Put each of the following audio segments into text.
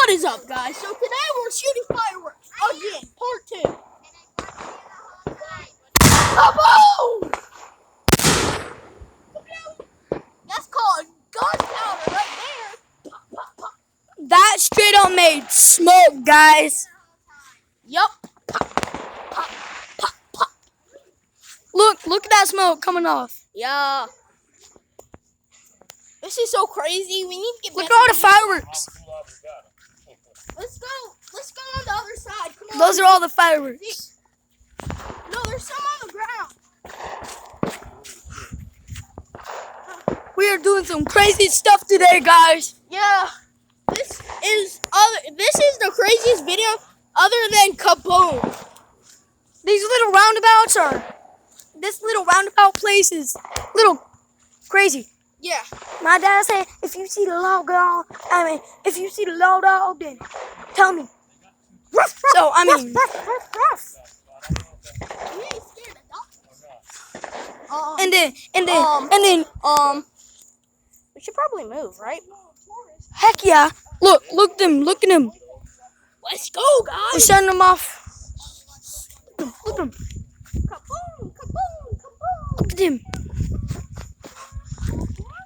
What is up, guys? So today we're shooting fireworks again, part 2. Kaboom! That's called gunpowder right there. Pop, pop, pop. That straight up made smoke, guys. Yup. Pop, pop, pop, pop. Look at that smoke coming off. Yeah. This is so crazy. We need to get Look at back all to the fireworks. Let's go on the other side. Come on. Those are all the fireworks. No, there's some on the ground. We are doing some crazy stuff today, guys. Yeah. This is the craziest video other than Kaboom. These little roundabouts this little roundabout place is little crazy. Yeah. My dad said, if you see the low dog, then tell me. So, I mean, You ain't scared of dogs. and then, We should probably move, right? heck yeah. Look at them. Let's go, We're guys. shutting them off. Look at them. Kaboom, kaboom, kaboom. Look at them.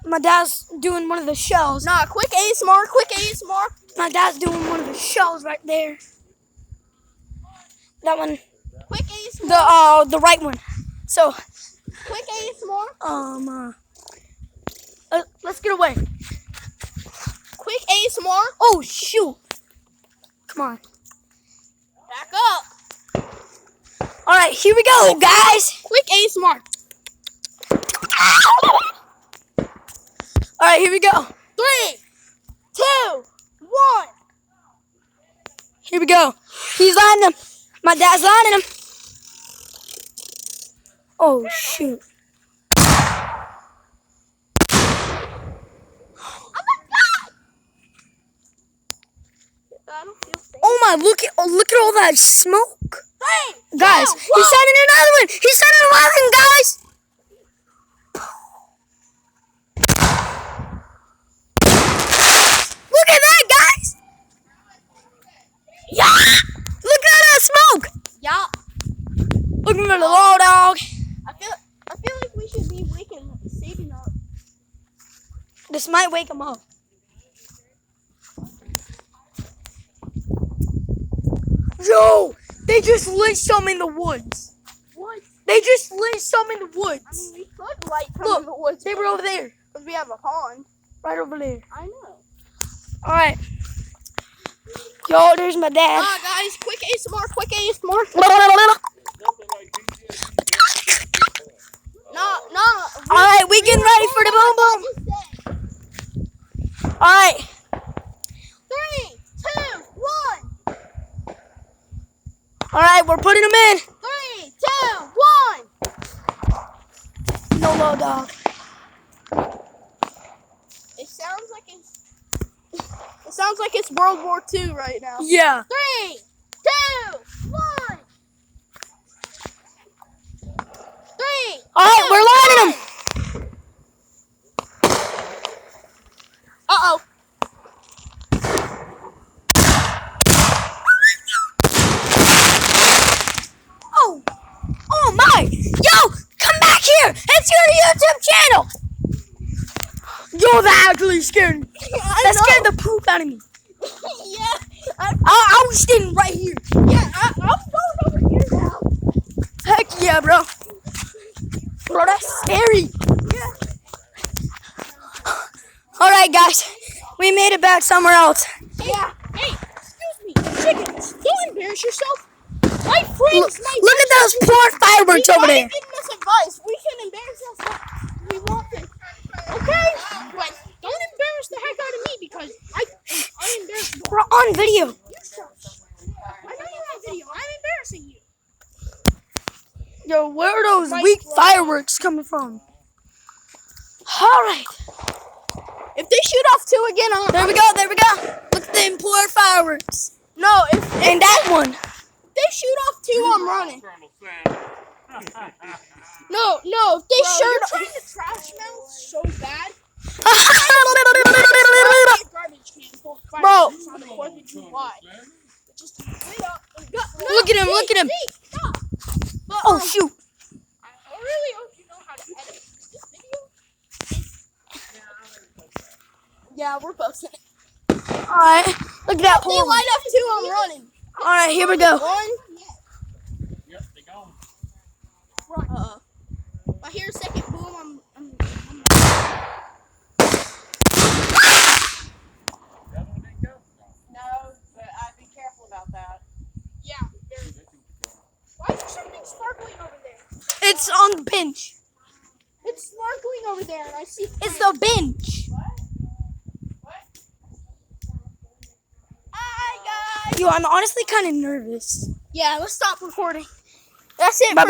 My dad's doing one of the shells. Nah, quick ASMR. My dad's doing one of the shells right there. That one, Quick ASMR. the right one. So, Quick ASMR. let's get away. Quick ASMR. Oh shoot! Come on. Back up. All right, here we go, guys. Quick ASMR. All right, here we go. 3, 2, 1. Here we go. He's lining them. My dad's lining them. Oh shoot! I don't feel safe. Oh my! Look at all that smoke, 3, guys. 2, He's sending another one. He's sending another one, guys. Look at that, guys. Yeah. Look at that smoke. Yeah. Looking for the low dog. I feel like we should be saving up. This might wake him up. Yo, they just lit some in the woods. What? They just lit some in the I woods. mean, we could light from Look, the woods. they were over there. Because we have a pond. Right over there. I know. All right. Yo, there's my dad. Guys, quick ASMR. No. All right, we getting ready for the boom boom. All right. 3, 2, 1. All right, we're putting them in. 3, 2, 1. No low dog. It sounds like it's World War II right now. Yeah. 3, 2, 1. 3. All right, we're lining them. Uh-oh. Oh my. Yo, come back here. It's your YouTube channel. Yo, that actually scared me. That scared the poop out of me. Yeah. I was standing right here. Yeah, I'm going over here now. Heck yeah, bro. Bro, that's scary. Yeah. All right, guys. We made it back somewhere else. Yeah. Hey, excuse me, chickens. Don't embarrass yourself. My friends Look at those poor fireworks over there. giving us advice. We can embarrass ourselves if we want to. Okay? But don't embarrass the heck out of me because I'm embarrassed. We're on video. You shush. I know you're on video. I'm embarrassing you. Yo, where are those weak fireworks coming from? All right. If they shoot off 2 again, There we go. Look at them poor fireworks. No, if And that one. they shoot off 2, I'm running. No, if they shoot Trying to trash mouth so bad. Garbage can full of Bro. fireworks on the 4th of July. It just lit up and Look at him, look at him. Stop. But, Oh, shoot. I really hope you know how to edit this video. Yeah, we're posting it. Alright. Look at that They pole. light up too, I'm running. Alright, here we go. One, Yep, they gone. run. I hear a second boom, I'm The other one didn't go? No, but I'd be careful about that. yeah. Why is there something sparkling over there? It's on the bench. It's sparkling over there, and I see. It's the bench. Hi guys. Yo, I'm honestly kind of nervous. Yeah, let's stop recording. That's it. Bye.